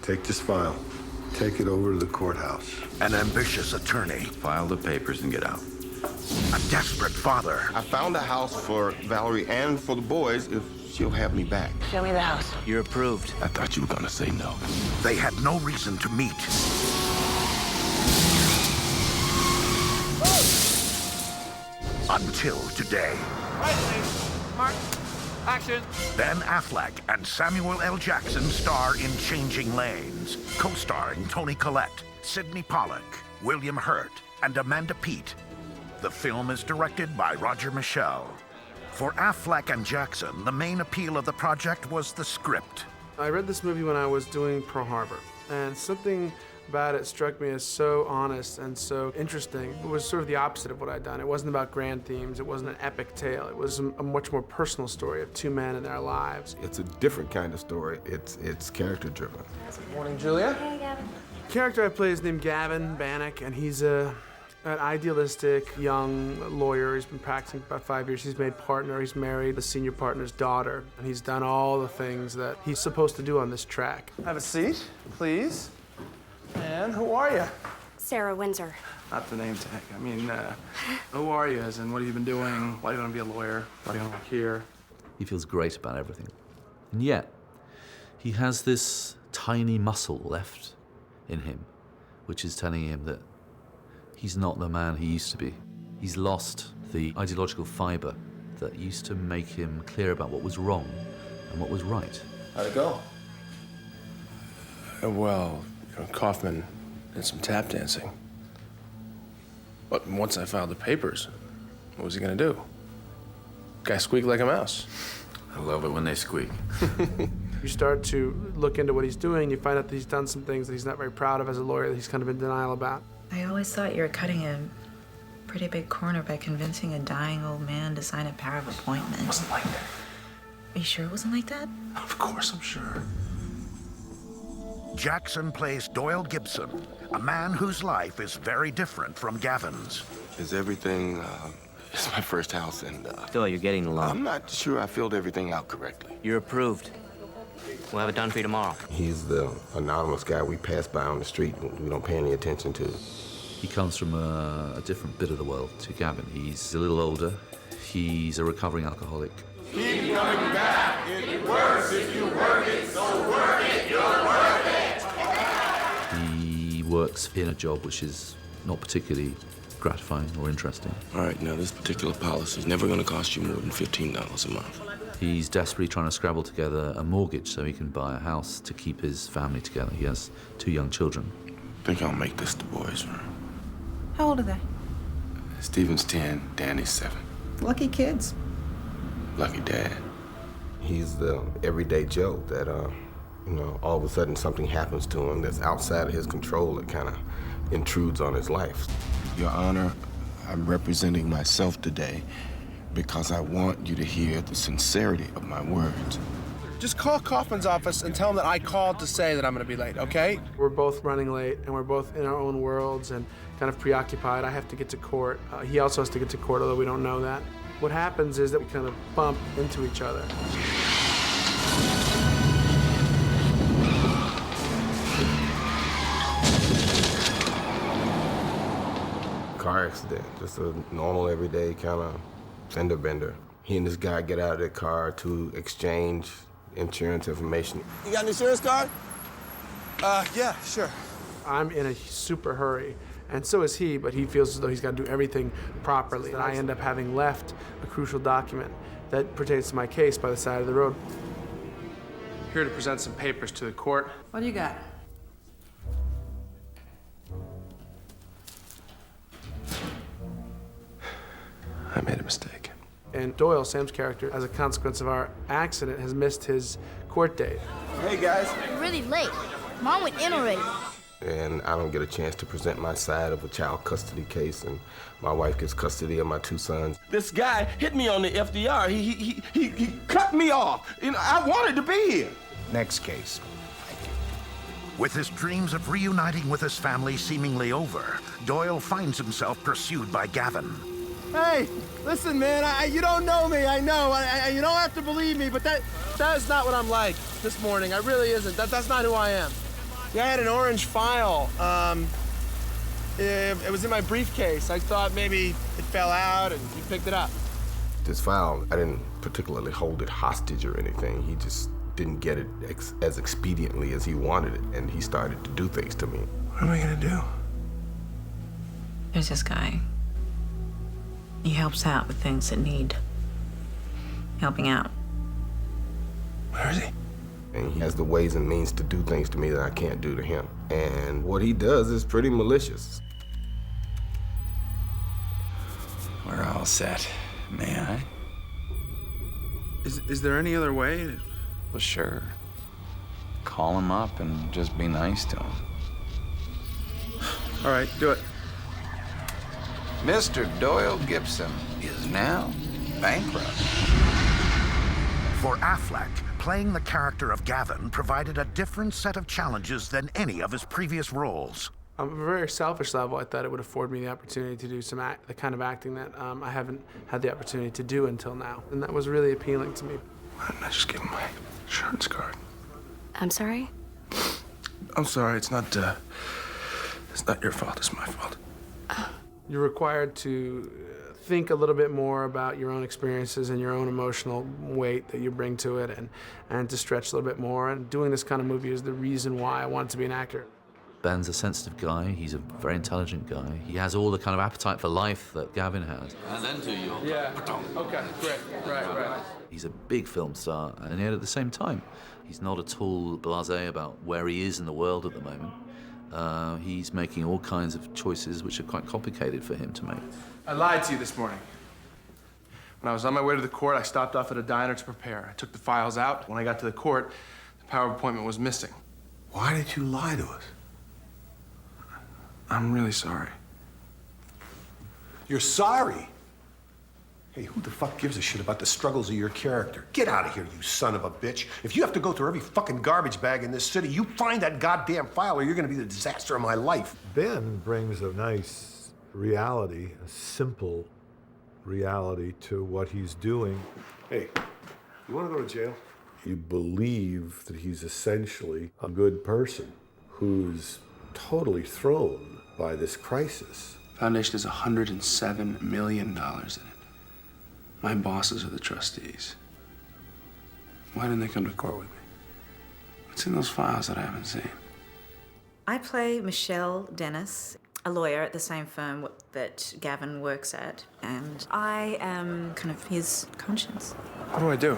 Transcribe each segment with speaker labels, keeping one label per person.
Speaker 1: Take this file. Take it over to the courthouse.
Speaker 2: An ambitious attorney.
Speaker 3: File the papers and get out.
Speaker 2: A desperate father.
Speaker 4: I found a house for Valerie and for the boys if she'll have me back.
Speaker 5: Show me the house.
Speaker 3: You're approved.
Speaker 4: I thought you were gonna say no.
Speaker 2: They had no reason to meet. Until today.
Speaker 6: Right, please. Mark. Action.
Speaker 2: Ben Affleck and Samuel L. Jackson star in Changing Lanes, co-starring Toni Collette, Sidney Pollack, William Hurt, and Amanda Peet. The film is directed by Roger Michell. For Affleck and Jackson, the main appeal of the project was the script.
Speaker 7: I read this movie when I was doing Pearl Harbor, and something about it struck me as so honest and so interesting. It was sort of the opposite of what I'd done. It wasn't about grand themes. It wasn't an epic tale. It was a much more personal story of two men and their lives.
Speaker 4: It's a different kind of story. It's character-driven.
Speaker 7: Good morning, Julia.
Speaker 5: Hey, Gavin.
Speaker 7: The character I play is named Gavin Bannock, and he's an idealistic young lawyer. He's been practicing about 5 years. He's made partner. He's married the senior partner's daughter, and he's done all the things that he's supposed to do on this track.
Speaker 6: Have a seat, please. And who are you?
Speaker 5: Sarah Windsor.
Speaker 6: Not the name tag. I mean, who are you? As in, what have you been doing? Why do you want to be a lawyer? Why do you want to work here?
Speaker 8: He feels great about everything. And yet, he has this tiny muscle left in him, which is telling him that he's not the man he used to be. He's lost the ideological fiber that used to make him clear about what was wrong and what was right.
Speaker 9: How'd it go? Well, Kaufman did some tap dancing. But once I filed the papers, what was he gonna do? Guy squeaked like a mouse.
Speaker 3: I love it when they squeak.
Speaker 7: You start to look into what he's doing, you find out that he's done some things that he's not very proud of as a lawyer, that he's kind of in denial about.
Speaker 10: I always thought you were cutting a pretty big corner by convincing a dying old man to sign a power of appointment.
Speaker 9: It wasn't like that.
Speaker 10: Are you sure it wasn't like that?
Speaker 9: Of course, I'm sure.
Speaker 2: Jackson plays Doyle Gibson, a man whose life is very different from Gavin's.
Speaker 4: Is everything, it's my first house, and,
Speaker 11: Doyle, you're getting along.
Speaker 4: I'm not sure I filled everything out correctly.
Speaker 11: You're approved. We'll have it done for you tomorrow.
Speaker 4: He's the anonymous guy we pass by on the street we don't pay any attention to.
Speaker 8: He comes from a different bit of the world to Gavin. He's a little older. He's a recovering alcoholic.
Speaker 4: Keep coming back. It works if you work it, so work it, you're worth it.
Speaker 8: He works in a job which is not particularly gratifying or interesting.
Speaker 9: All right, now this particular policy is never gonna cost you more than $15 a month.
Speaker 8: He's desperately trying to scrabble together a mortgage so he can buy a house to keep his family together. He has 2 young children.
Speaker 9: I think I'll make this the boys' room.
Speaker 10: How old are they?
Speaker 9: Steven's 10, Danny's 7.
Speaker 10: Lucky kids.
Speaker 9: Lucky dad.
Speaker 4: He's the everyday Joe that, all of a sudden something happens to him that's outside of his control that kind of intrudes on his life. Your Honor, I'm representing myself today because I want you to hear the sincerity of my words.
Speaker 6: Just call Kaufman's office and tell him that I called to say that I'm going to be late, okay?
Speaker 7: We're both running late, and we're both in our own worlds and kind of preoccupied. I have to get to court. He also has to get to court, although we don't know that. What happens is that we kind of bump into each other.
Speaker 4: Car accident, just a normal, everyday kind of fender bender. He and this guy get out of their car to exchange insurance information.
Speaker 6: You got an insurance card? Yeah, sure.
Speaker 7: I'm in a super hurry, and so is he, but he feels as though he's got to do everything properly. And I end up having left a crucial document that pertains to my case by the side of the road.
Speaker 6: Here to present some papers to the court.
Speaker 10: What do you got?
Speaker 9: I made a mistake.
Speaker 7: And Doyle, Sam's character, as a consequence of our accident, has missed his court date.
Speaker 4: Hey, guys.
Speaker 5: You're really late. Mom went in already.
Speaker 4: And I don't get a chance to present my side of a child custody case, and my wife gets custody of my 2 sons. This guy hit me on the FDR. He cut me off. I wanted to be here.
Speaker 2: Next case. With his dreams of reuniting with his family seemingly over, Doyle finds himself pursued by Gavin.
Speaker 6: Hey, listen, man, you don't know me, I know. You don't have to believe me, but that is not what I'm like this morning. I really isn't. That's not who I am. Yeah, I had an orange file. It was in my briefcase. I thought maybe it fell out and you picked it up.
Speaker 4: This file, I didn't particularly hold it hostage or anything. He just didn't get it as expediently as he wanted it, and he started to do things to me.
Speaker 6: What am I gonna do?
Speaker 10: There's this guy. He helps out with things that need helping out.
Speaker 6: Where is he?
Speaker 4: And he has the ways and means to do things to me that I can't do to him. And what he does is pretty malicious.
Speaker 3: We're all set. May I?
Speaker 6: Is there any other way?
Speaker 3: Well, sure. Call him up and just be nice to him.
Speaker 6: All right, do it.
Speaker 3: Mr. Doyle Gibson is now bankrupt.
Speaker 2: For Affleck, playing the character of Gavin provided a different set of challenges than any of his previous roles.
Speaker 7: On a very selfish level, I thought it would afford me the opportunity to do the kind of acting that I haven't had the opportunity to do until now. And that was really appealing to me.
Speaker 6: Why don't I just give him my insurance card?
Speaker 5: I'm sorry?
Speaker 6: I'm sorry, it's not your fault, it's my fault.
Speaker 7: You're required to think a little bit more about your own experiences and your own emotional weight that you bring to it and to stretch a little bit more. And doing this kind of movie is the reason why I wanted to be an actor.
Speaker 8: Ben's a sensitive guy. He's a very intelligent guy. He has all the kind of appetite for life that Gavin has.
Speaker 3: And then to you.
Speaker 7: Yeah. Okay, great. Right.
Speaker 8: He's a big film star, and yet at the same time, he's not at all blasé about where he is in the world at the moment. He's making all kinds of choices which are quite complicated for him to make.
Speaker 6: I lied to you this morning. When I was on my way to the court, I stopped off at a diner to prepare. I took the files out. When I got to the court, the power of appointment was missing.
Speaker 1: Why did you lie to us?
Speaker 6: I'm really sorry.
Speaker 1: You're sorry? Hey, who the fuck gives a shit about the struggles of your character? Get out of here, you son of a bitch. If you have to go through every fucking garbage bag in this city, you find that goddamn file or you're gonna be the disaster of my life.
Speaker 12: Ben brings a nice reality, a simple reality to what he's doing.
Speaker 1: Hey, you wanna go to jail?
Speaker 12: You believe that he's essentially a good person who's totally thrown by this crisis.
Speaker 6: Foundation has $107 million in it. My bosses are the trustees. Why didn't they come to court with me? What's in those files that I haven't seen?
Speaker 10: I play Michelle Dennis, a lawyer at the same firm that Gavin works at, and I am kind of his conscience.
Speaker 6: What do I do?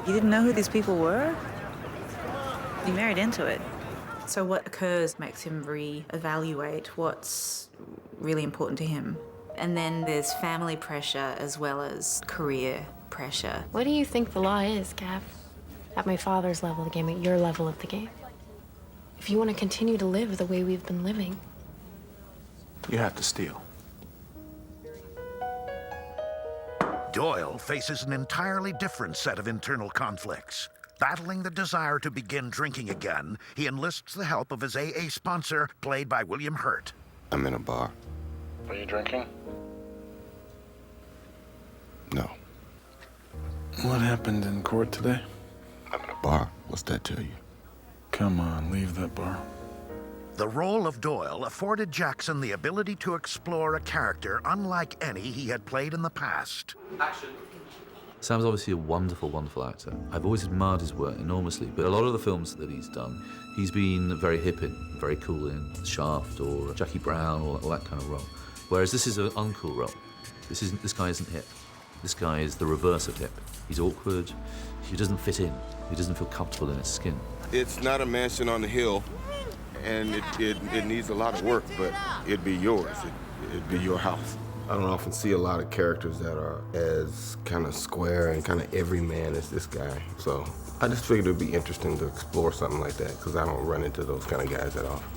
Speaker 10: You didn't know who these people were? You married into it. So what occurs makes him re-evaluate what's really important to him. And then there's family pressure as well as career pressure.
Speaker 5: What do you think the law is, Gav? At my father's level of the game, at your level of the game. If you want to continue to live the way we've been living.
Speaker 6: You have to steal.
Speaker 2: Doyle faces an entirely different set of internal conflicts. Battling the desire to begin drinking again, he enlists the help of his AA sponsor, played by William Hurt.
Speaker 4: I'm in a bar.
Speaker 9: Are you drinking?
Speaker 4: No.
Speaker 9: What happened in court today?
Speaker 4: I'm in a bar. What's that tell you?
Speaker 9: Come on, leave that bar.
Speaker 2: The role of Doyle afforded Jackson the ability to explore a character unlike any he had played in the past.
Speaker 6: Action.
Speaker 8: Sam's obviously a wonderful, wonderful actor. I've always admired his work enormously, but a lot of the films that he's done, he's been very hip in, very cool in, Shaft or Jackie Brown or all that kind of role. Whereas this is an uncool role. This guy isn't hip. This guy is the reverse of hip. He's awkward, he doesn't fit in, he doesn't feel comfortable in his skin.
Speaker 4: It's not a mansion on the hill, and it needs a lot of work, but it'd be yours. It'd be your house. I don't often see a lot of characters that are as kind of square and kind of everyman as this guy. So I just figured it'd be interesting to explore something like that, because I don't run into those kind of guys that often.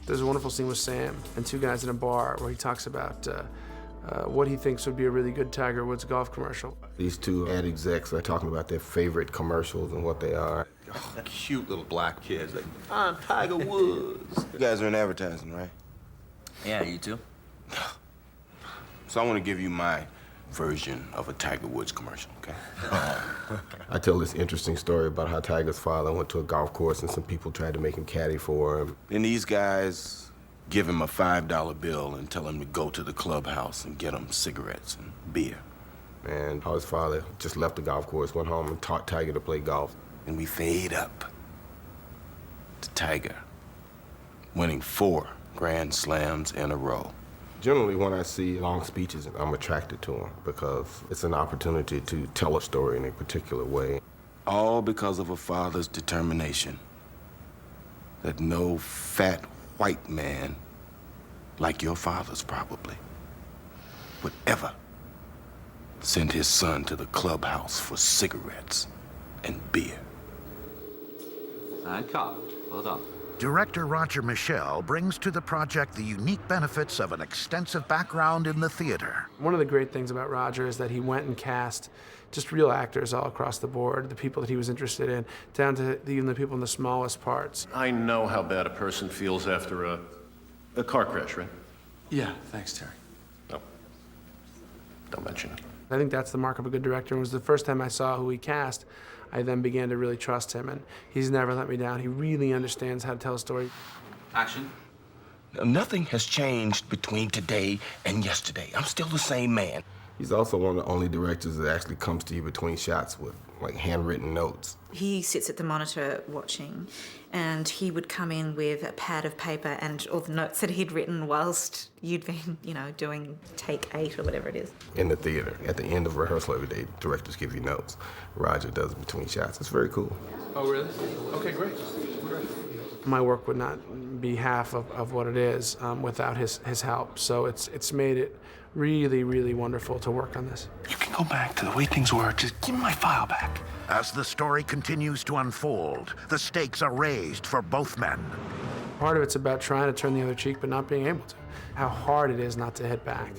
Speaker 7: There's a wonderful scene with Sam and two guys in a bar where he talks about what he thinks would be a really good Tiger Woods golf commercial.
Speaker 4: These two ad execs are talking about their favorite commercials and what they are. Oh, cute little black kids. Like, I'm Tiger Woods. You guys are in advertising, right?
Speaker 11: Yeah, you too?
Speaker 4: So I want to give you my version of a Tiger Woods commercial, okay? I tell this interesting story about how Tiger's father went to a golf course and some people tried to make him caddy for him. And these guys give him a $5 bill and tell him to go to the clubhouse and get him cigarettes and beer. And how his father just left the golf course, went home and taught Tiger to play golf. And we fade up to Tiger winning 4 Grand Slams in a row. Generally, when I see long speeches, I'm attracted to them because it's an opportunity to tell a story in a particular way. All because of a father's determination that no fat white man, like your father's probably, would ever send his son to the clubhouse for cigarettes and beer.
Speaker 8: And cut. Well done.
Speaker 2: Director Roger Michelle brings to the project the unique benefits of an extensive background in the theater.
Speaker 7: One of the great things about Roger is that he went and cast just real actors all across the board, the people that he was interested in, down to even the people in the smallest parts.
Speaker 13: I know how bad a person feels after a car crash, right?
Speaker 6: Yeah, thanks, Terry.
Speaker 13: No. Don't mention it.
Speaker 7: I think that's the mark of a good director. It was the first time I saw who he cast, I then began to really trust him, and he's never let me down. He really understands how to tell a story.
Speaker 8: Action.
Speaker 4: Nothing has changed between today and yesterday. I'm still the same man. He's also one of the only directors that actually comes to you between shots with, like, handwritten notes.
Speaker 10: He sits at the monitor watching, and he would come in with a pad of paper and all the notes that he'd written whilst you'd been, doing take 8 or whatever it is.
Speaker 4: In the theater, at the end of rehearsal every day, directors give you notes. Roger does it between shots. It's very cool.
Speaker 6: Oh, really? Okay, great.
Speaker 7: My work would not be half of what it is without his help. So it's made it really, really wonderful to work on this.
Speaker 6: You can go back to the way things were. Just give me my file back.
Speaker 2: As the story continues to unfold, the stakes are raised for both men.
Speaker 7: Part of it's about trying to turn the other cheek, but not being able to. How hard it is not to hit back,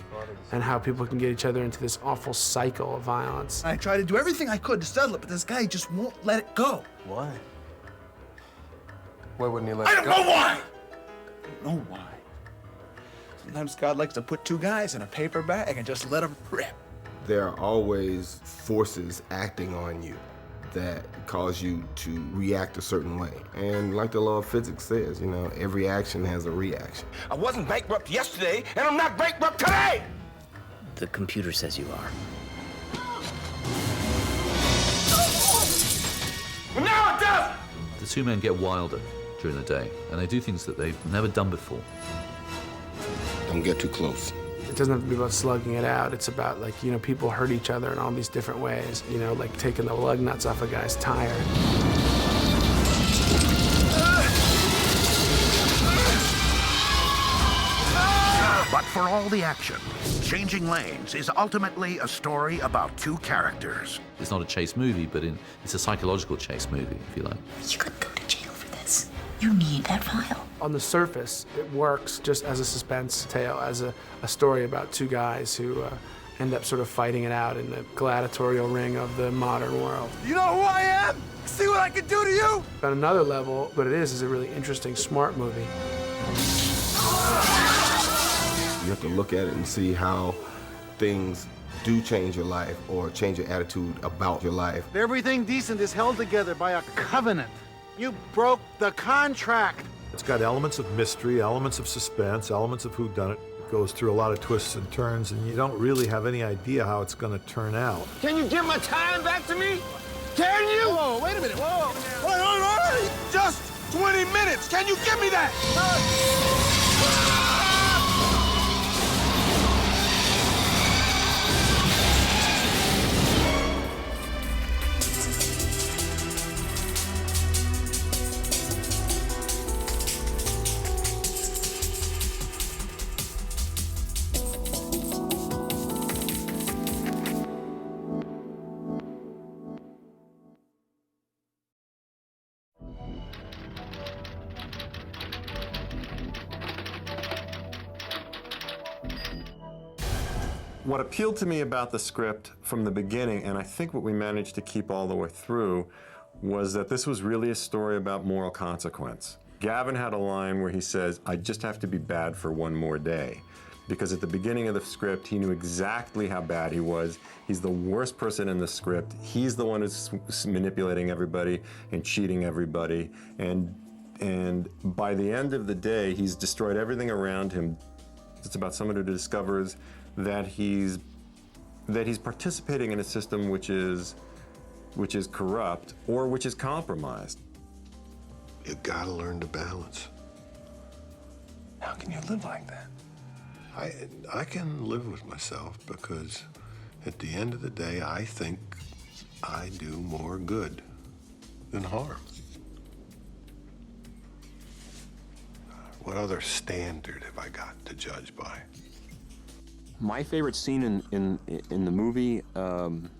Speaker 7: and how people can get each other into this awful cycle of violence.
Speaker 14: I tried to do everything I could to settle it, but this guy just won't let it go.
Speaker 6: Why? Why wouldn't he let
Speaker 14: I
Speaker 6: it
Speaker 14: don't
Speaker 6: go?
Speaker 14: know why! I don't know why. Sometimes God likes to put 2 guys in a paper bag and just let them rip.
Speaker 4: There are always forces acting on you that cause you to react a certain way. And like the law of physics says, every action has a reaction. I wasn't bankrupt yesterday, and I'm not bankrupt today!
Speaker 11: The computer says you are.
Speaker 4: Well, now it does!
Speaker 8: The 2 men get wilder during the day, and they do things that they've never done before.
Speaker 4: Don't get too close.
Speaker 7: It doesn't have to be about slugging it out. It's about, people hurt each other in all these different ways. Like taking the lug nuts off a guy's tire.
Speaker 2: But for all the action, Changing Lanes is ultimately a story about 2 characters.
Speaker 8: It's not a chase movie, but it's a psychological chase movie, if you like.
Speaker 15: You could go to jail for this. You need that file.
Speaker 7: On the surface, it works just as a suspense tale, as a story about 2 guys who end up sort of fighting it out in the gladiatorial ring of the modern world.
Speaker 14: You know who I am? See what I can do to you?
Speaker 7: On another level, what it is a really interesting, smart movie.
Speaker 4: You have to look at it and see how things do change your life or change your attitude about your life.
Speaker 14: Everything decent is held together by a covenant. You broke the contract.
Speaker 12: It's got elements of mystery, elements of suspense, elements of whodunit. It goes through a lot of twists and turns, and you don't really have any idea how it's going to turn out.
Speaker 4: Can you give my time back to me? Can you?
Speaker 14: Whoa, wait a minute. Whoa. Wait. Just 20 minutes. Can you give me that?
Speaker 16: What appealed to me about the script from the beginning, and I think what we managed to keep all the way through, was that this was really a story about moral consequence. Gavin had a line where he says, "I just have to be bad for one more day." Because at the beginning of the script, he knew exactly how bad he was. He's the worst person in the script. He's the one who's manipulating everybody and cheating everybody. And by the end of the day, he's destroyed everything around him. It's about someone who discovers that he's participating in a system which is corrupt or which is compromised.
Speaker 1: You gotta learn to balance.
Speaker 6: How can you live like that?
Speaker 1: I can live with myself because at the end of the day, I think I do more good than harm. What other standard have I got to judge by?
Speaker 9: My favorite scene in the movie, and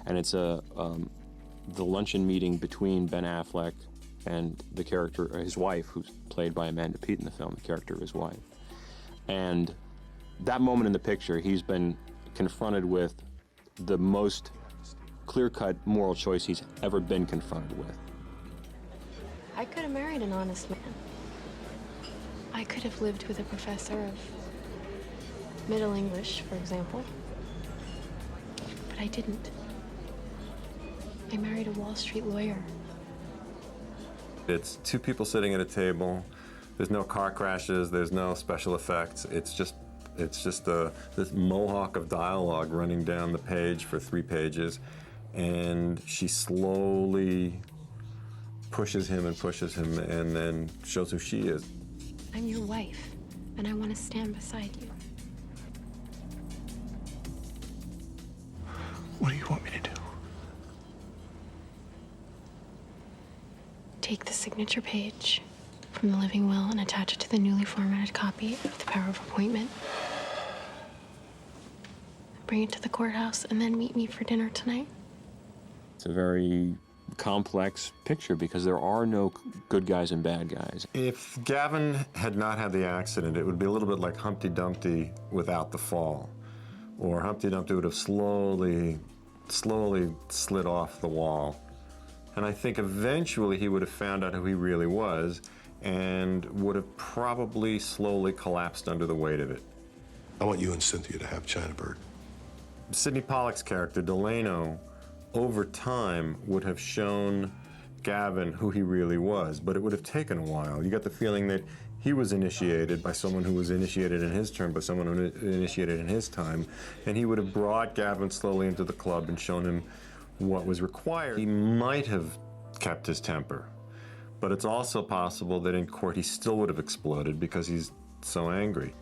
Speaker 9: it's the luncheon meeting between Ben Affleck and the character, his wife, who's played by Amanda Peet in the film, the character of his wife. And that moment in the picture, he's been confronted with the most clear-cut moral choice he's ever been confronted with.
Speaker 5: I could have married an honest man. I could have lived with a professor of Middle English, for example. But I didn't. I married a Wall Street lawyer.
Speaker 16: It's two people sitting at a table. There's no car crashes. There's no special effects. It's just this mohawk of dialogue running down the page for 3 pages, and she slowly pushes him and then shows who she is.
Speaker 5: I'm your wife, and I want to stand beside you.
Speaker 6: What do you want me to do?
Speaker 5: Take the signature page from the living will and attach it to the newly formatted copy of the power of appointment. Bring it to the courthouse and then meet me for dinner tonight.
Speaker 9: It's a very complex picture because there are no good guys and bad guys.
Speaker 16: If Gavin had not had the accident, it would be a little bit like Humpty Dumpty without the fall. Or Humpty Dumpty would have slowly slid off the wall. And I think eventually he would have found out who he really was and would have probably slowly collapsed under the weight of it.
Speaker 1: I want you and Cynthia to have China Bird.
Speaker 16: Sidney Pollack's character, Delano, over time would have shown Gavin who he really was, but it would have taken a while. You got the feeling that he was initiated by someone who was initiated in his turn, by someone who initiated in his time, and he would have brought Gavin slowly into the club and shown him what was required. He might have kept his temper, but it's also possible that in court he still would have exploded because he's so angry.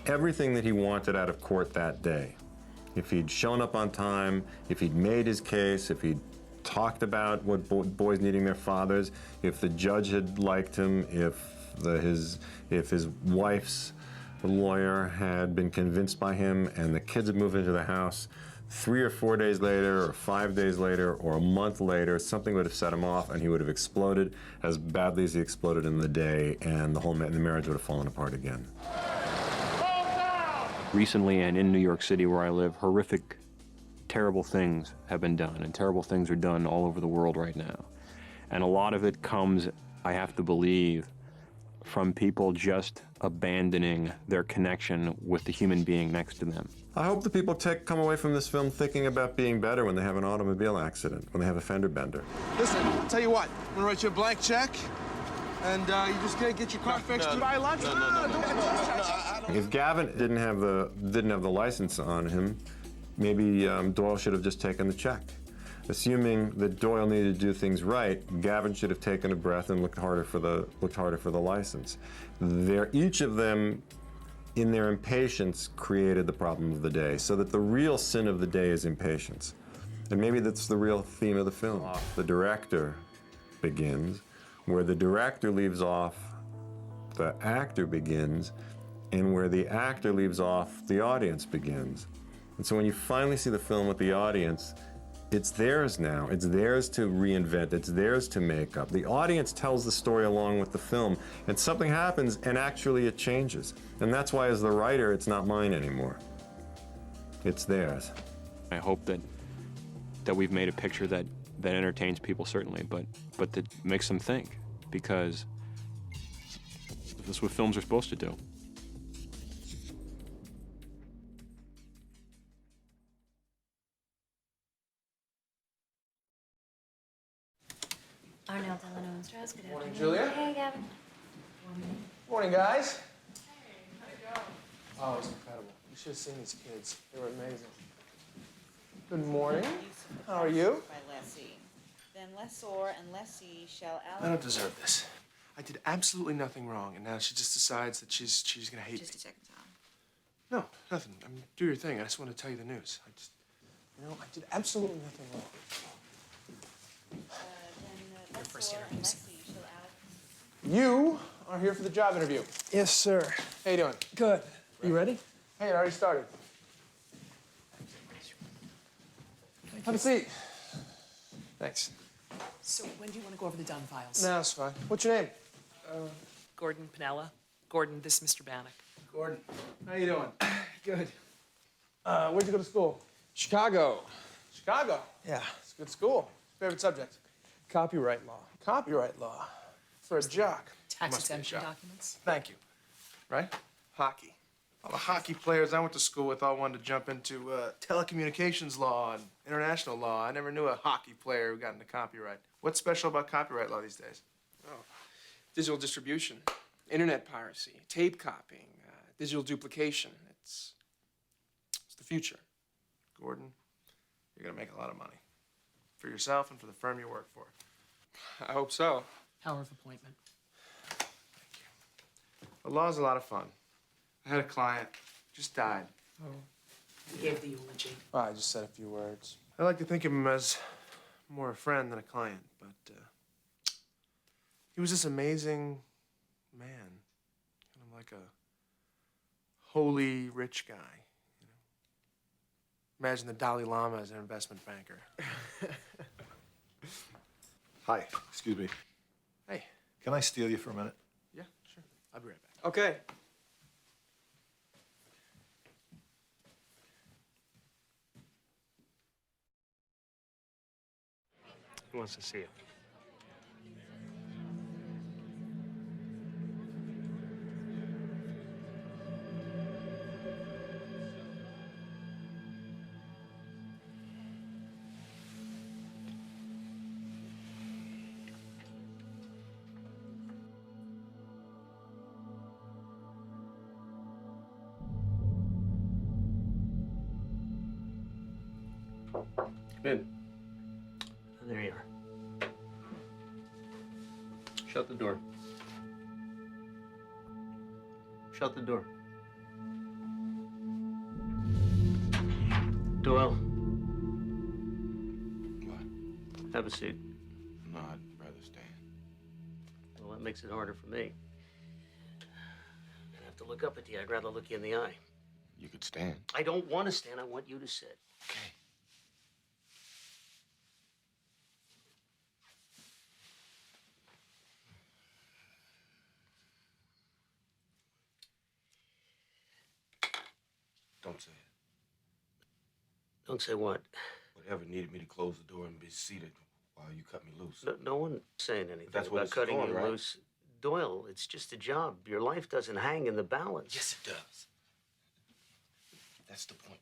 Speaker 16: Everything that he wanted out of court that day, if he'd shown up on time, if he'd made his case, if he'd talked about what boys needing their fathers, if the judge had liked him, if his wife's lawyer had been convinced by him and the kids had moved into the house, 3 or 4 days later, or 5 days later, or a month later, something would have set him off and he would have exploded as badly as he exploded in the day, and the marriage would have fallen apart again.
Speaker 9: Recently, and in New York City where I live, horrific, terrible things have been done, and terrible things are done all over the world right now. And a lot of it comes, I have to believe, from people just abandoning their connection with the human being next to them.
Speaker 16: I hope the people come away from this film thinking about being better when they have an automobile accident, when they have a fender bender.
Speaker 14: Listen, I'll tell you what, I'm gonna write you a blank check, and you just gotta get your car fixed by lunch.
Speaker 16: If Gavin didn't have the license on him, maybe Doyle should have just taken the check. Assuming that Doyle needed to do things right, Gavin should have taken a breath and looked harder for the license. Each of them, in their impatience, created the problem of the day, so that the real sin of the day is impatience. And maybe that's the real theme of the film. The director begins, where the director leaves off, the actor begins, and where the actor leaves off, the audience begins. And so when you finally see the film with the audience, it's theirs now. It's theirs to reinvent. It's theirs to make up. The audience tells the story along with the film, and something happens, and actually it changes. And that's why, as the writer, it's not mine anymore. It's theirs.
Speaker 9: I hope that we've made a picture that entertains people, certainly, but that makes them think, because that's what films are supposed to do.
Speaker 17: Cornell Delano and Strauss. Good
Speaker 7: Morning,
Speaker 17: afternoon.
Speaker 7: Julia.
Speaker 17: Hey, Gavin.
Speaker 7: Morning, guys. Oh, it was incredible. You should have seen these kids. They were amazing. Good morning. How are you?
Speaker 10: By lessee. Then lessor and lessee shall
Speaker 7: I don't deserve this. I did absolutely nothing wrong, and now she just decides that she's gonna hate
Speaker 10: Just
Speaker 7: me.
Speaker 10: a second, Tom.
Speaker 7: No, nothing. I mean, do your thing. I just want to tell you the news. I did absolutely nothing wrong.
Speaker 10: Then lessor and lessee shall
Speaker 7: You are here for the job interview.
Speaker 18: Yes, sir.
Speaker 7: How you doing?
Speaker 18: Good. You ready?
Speaker 7: Hey, it already started. Have a seat. Thanks.
Speaker 18: So when do you want to go over the Dunn files?
Speaker 7: No, it's fine. What's your name?
Speaker 18: Gordon Pinella. Gordon, this is Mr. Bannock.
Speaker 7: Gordon. How you doing?
Speaker 18: Good.
Speaker 7: Where'd you go to school?
Speaker 18: Chicago.
Speaker 7: Chicago?
Speaker 18: Yeah.
Speaker 7: It's a good school. Favorite subject?
Speaker 18: Copyright law.
Speaker 7: Copyright law. For a jock.
Speaker 18: Tax
Speaker 7: Must be a
Speaker 18: exemption
Speaker 7: jock.
Speaker 18: documents.
Speaker 7: Thank you. Right? Hockey. All the hockey players I went to school with all wanted to jump into telecommunications law and international law. I never knew a hockey player who got into copyright. What's special about copyright law these days?
Speaker 18: Oh, digital distribution, internet piracy, tape copying, digital duplication. It's the future.
Speaker 7: Gordon, you're gonna make a lot of money. For yourself and for the firm you work for.
Speaker 18: I hope so. Power of appointment.
Speaker 7: The law's a lot of fun. I had a client, just died.
Speaker 18: Oh. You gave the eulogy.
Speaker 7: Well, I just said a few words. I like to think of him as more a friend than a client, but he was this amazing man. Kind of like a holy rich guy. You know? Imagine the Dalai Lama as an investment banker.
Speaker 1: Hi, excuse me.
Speaker 7: Hey.
Speaker 1: Can I steal you for a minute?
Speaker 7: Yeah, sure. I'll be right back.
Speaker 18: Okay.
Speaker 19: Who wants to see you?
Speaker 13: Come in.
Speaker 19: There you are. Shut the door. Shut the door. Doyle.
Speaker 4: What?
Speaker 19: Have a seat.
Speaker 4: No, I'd rather stand.
Speaker 19: Well, that makes it harder for me. I don't have to look up at you. I'd rather look you in the eye.
Speaker 4: You could stand.
Speaker 19: I don't want to stand. I want you to sit.
Speaker 4: Okay. Don't say it.
Speaker 19: Don't say what?
Speaker 4: Whatever needed me to close the door and be seated while you cut me loose.
Speaker 19: No one's saying anything
Speaker 4: that's what
Speaker 19: about
Speaker 4: it's
Speaker 19: cutting
Speaker 4: going,
Speaker 19: you
Speaker 4: right?
Speaker 19: loose. Doyle, it's just a job. Your life doesn't hang in the balance.
Speaker 4: Yes, it does. That's the point.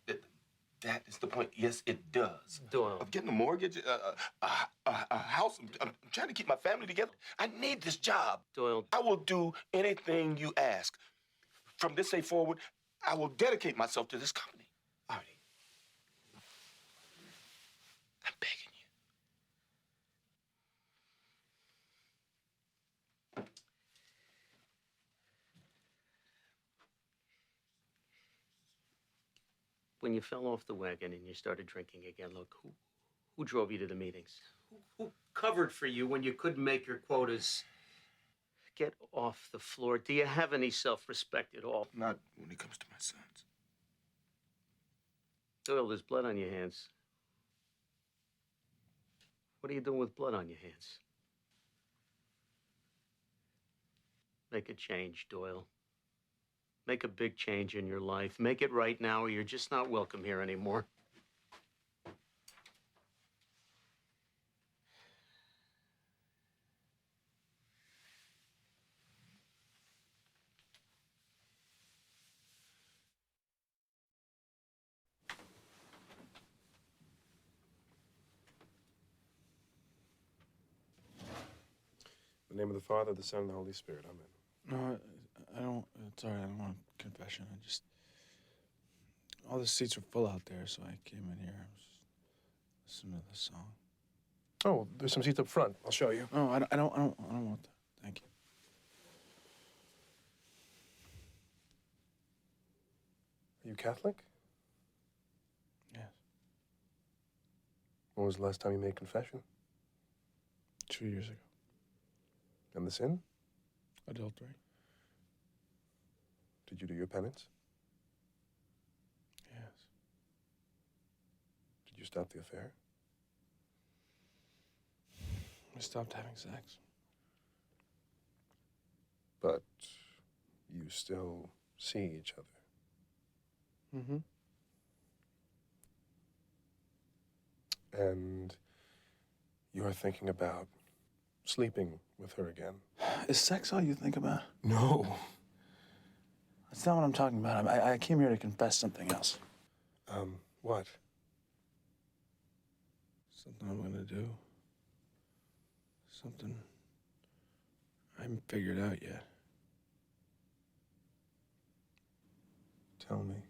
Speaker 4: That is the point. Yes, it does.
Speaker 19: Doyle.
Speaker 4: Of getting a mortgage, a house. I'm trying to keep my family together. I need this job.
Speaker 19: Doyle.
Speaker 4: I will do anything you ask. From this day forward, I will dedicate myself to this company. Artie. I'm begging you.
Speaker 19: When you fell off the wagon and you started drinking again, look, who drove you to the meetings? Who covered for you when you couldn't make your quotas? Get off the floor. Do you have any self-respect at all?
Speaker 4: Not when it comes to my sons.
Speaker 19: Doyle, there's blood on your hands. What are you doing with blood on your hands? Make a change, Doyle. Make a big change in your life. Make it right now, or you're just not welcome here anymore.
Speaker 6: name of the Father, the Son, and the Holy Spirit. Amen.
Speaker 14: No, I don't. It's all right. I don't want a confession. I just. All the seats are full out there, so I came in here. I was just listening to the song.
Speaker 6: Oh, there's some seats up front. I'll show you.
Speaker 14: No, I don't want that. Thank you.
Speaker 6: Are you Catholic?
Speaker 14: Yes.
Speaker 6: When was the last time you made confession?
Speaker 14: 2 years ago.
Speaker 6: And the sin?
Speaker 14: Adultery.
Speaker 6: Did you do your penance?
Speaker 14: Yes.
Speaker 6: Did you stop the affair?
Speaker 14: I stopped having sex.
Speaker 6: But you still see each other.
Speaker 14: Mm-hmm.
Speaker 6: And you're thinking about sleeping with her again.
Speaker 14: Is sex all you think about?
Speaker 6: No.
Speaker 14: That's not what I'm talking about. I came here to confess something else.
Speaker 6: What?
Speaker 14: Something I'm gonna do. Something I haven't figured out yet.
Speaker 6: Tell me.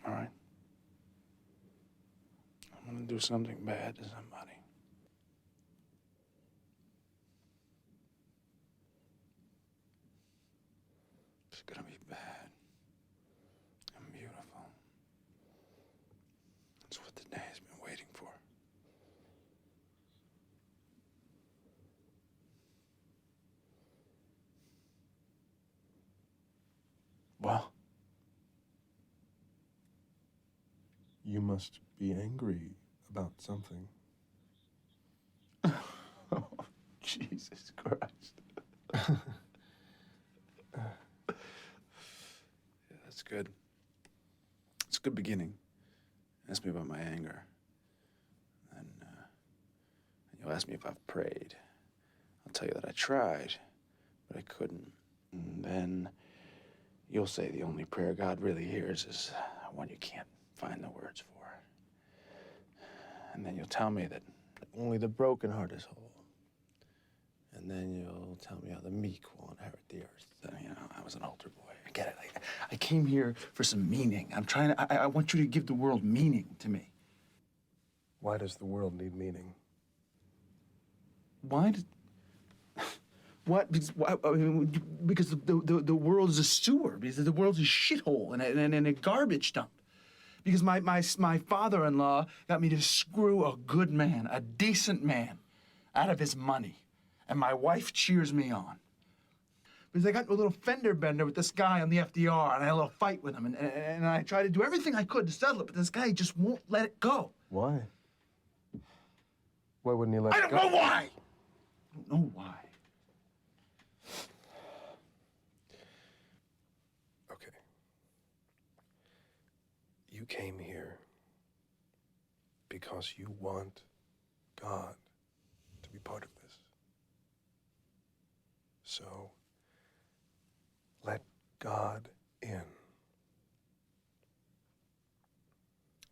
Speaker 14: All right. I'm gonna do something bad to somebody. It's gonna be bad and beautiful. That's what the day has been waiting for. Well,
Speaker 6: You must be angry about something.
Speaker 14: oh, Jesus Christ. Yeah, that's good. It's a good beginning. Ask me about my anger. And you'll ask me if I've prayed. I'll tell you that I tried, but I couldn't. And then you'll say the only prayer God really hears is one you can't find the words for. And then you'll tell me that only the broken heart is whole. And then you'll tell me how the meek will inherit the earth. You know, I was an altar boy. I get it. I came here for some meaning. I want you to give the world meaning to me.
Speaker 6: Why does the world need meaning?
Speaker 14: Why did... What? Because the world is a sewer. Because the world's a shithole and a garbage dump. Because my father-in-law got me to screw a good man, a decent man, out of his money. And my wife cheers me on. Because I got into a little fender bender with this guy on the FDR, and I had a little fight with him. And I tried to do everything I could to settle it, but this guy just won't let it go.
Speaker 6: Why? Why wouldn't he let it go?
Speaker 14: I don't know why! I don't know why.
Speaker 6: Okay. You came here because you want God to be part of this. So, let God in.
Speaker 14: You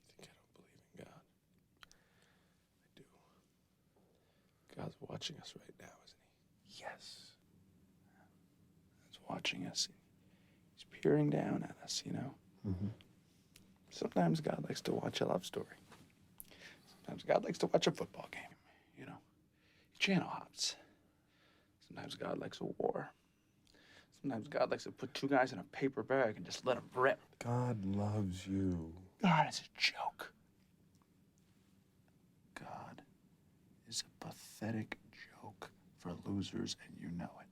Speaker 14: think I don't believe in God? I do. God's watching us right now, isn't he?
Speaker 6: Yes.
Speaker 14: God's watching us. He's peering down at us, you know?
Speaker 6: Mm-hmm.
Speaker 14: Sometimes God likes to watch a love story. Sometimes God likes to watch a football game, you know? He channel hops. Sometimes God likes a war. Sometimes God likes to put two guys in a paper bag and just let them rip.
Speaker 6: God loves you.
Speaker 14: God is a joke. God is a pathetic joke for losers, and you know it.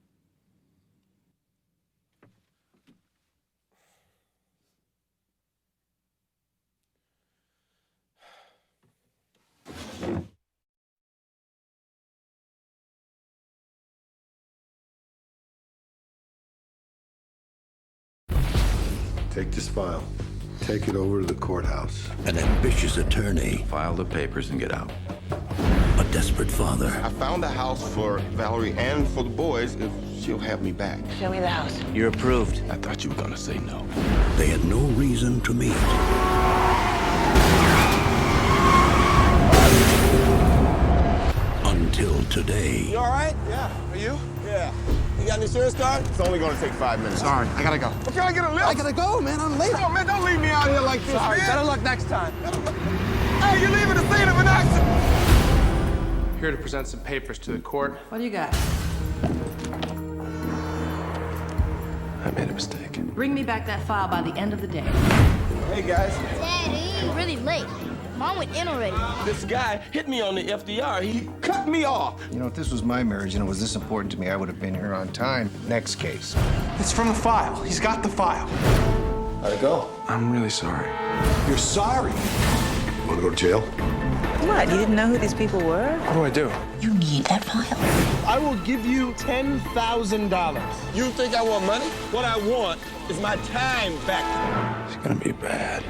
Speaker 12: Take this file. Take it over to the courthouse.
Speaker 17: An ambitious attorney.
Speaker 3: File the papers and get out.
Speaker 17: A desperate father.
Speaker 4: I found a house for Valerie and for the boys if she'll have me back.
Speaker 15: Show me the house.
Speaker 17: You're approved.
Speaker 4: I thought you were gonna say no.
Speaker 17: They had no reason to meet. until today.
Speaker 20: You all right? Yeah. Are you? Yeah. You got an insurance card?
Speaker 4: It's only gonna take 5 minutes.
Speaker 20: Sorry, I gotta go.
Speaker 4: Well, can I get a lift?
Speaker 20: I gotta go, man. I'm late.
Speaker 4: Come on, man, don't leave me out here like this,
Speaker 20: Sorry,
Speaker 4: man.
Speaker 20: better luck next time.
Speaker 4: Hey, you're leaving the scene of an accident.
Speaker 7: Here to present some papers to the court.
Speaker 18: What do you got?
Speaker 6: I made a mistake.
Speaker 18: Bring me back that file by the end of the day.
Speaker 20: Hey, guys.
Speaker 21: Daddy, you're really late. Mom went in already.
Speaker 20: This guy hit me on the FDR. He cut me off.
Speaker 1: You know, if this was my marriage and it was this important to me, I would have been here on time. Next case.
Speaker 20: It's from the file. He's got the file.
Speaker 1: How'd it go?
Speaker 6: I'm really sorry.
Speaker 1: You're sorry. Want to go to jail?
Speaker 10: What? You didn't know who these people were?
Speaker 6: What do I do?
Speaker 15: You need that file.
Speaker 20: I will give you $10,000. You think I want money? What I want is my time back.
Speaker 6: It's gonna be bad.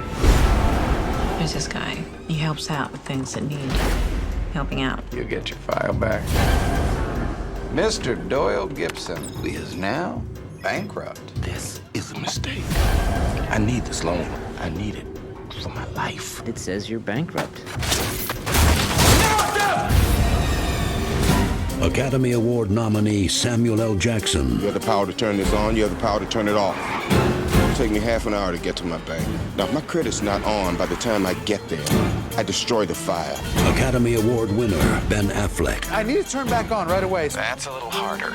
Speaker 10: There's this guy. He helps out with things that need helping out.
Speaker 3: You get your file back. Mr. Doyle Gibson is now bankrupt.
Speaker 20: This is a mistake. I need this loan. I need it for my life.
Speaker 11: It says you're bankrupt.
Speaker 17: Academy Award nominee Samuel L. Jackson.
Speaker 4: You have the power to turn this on, you have the power to turn it off. It'll take me half an hour to get to my bank. Now, if my credit's not on by the time I get there, I destroy the file.
Speaker 17: Academy Award winner Ben Affleck.
Speaker 20: I need to turn back on right away.
Speaker 3: That's a little harder.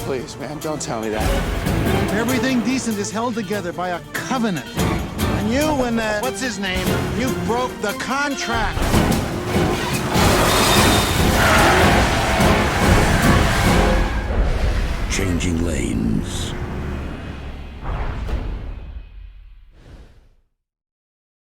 Speaker 6: Please, man, don't tell me that.
Speaker 20: Everything decent is held together by a covenant. And you and what's his name? You broke the contract.
Speaker 17: Changing lanes.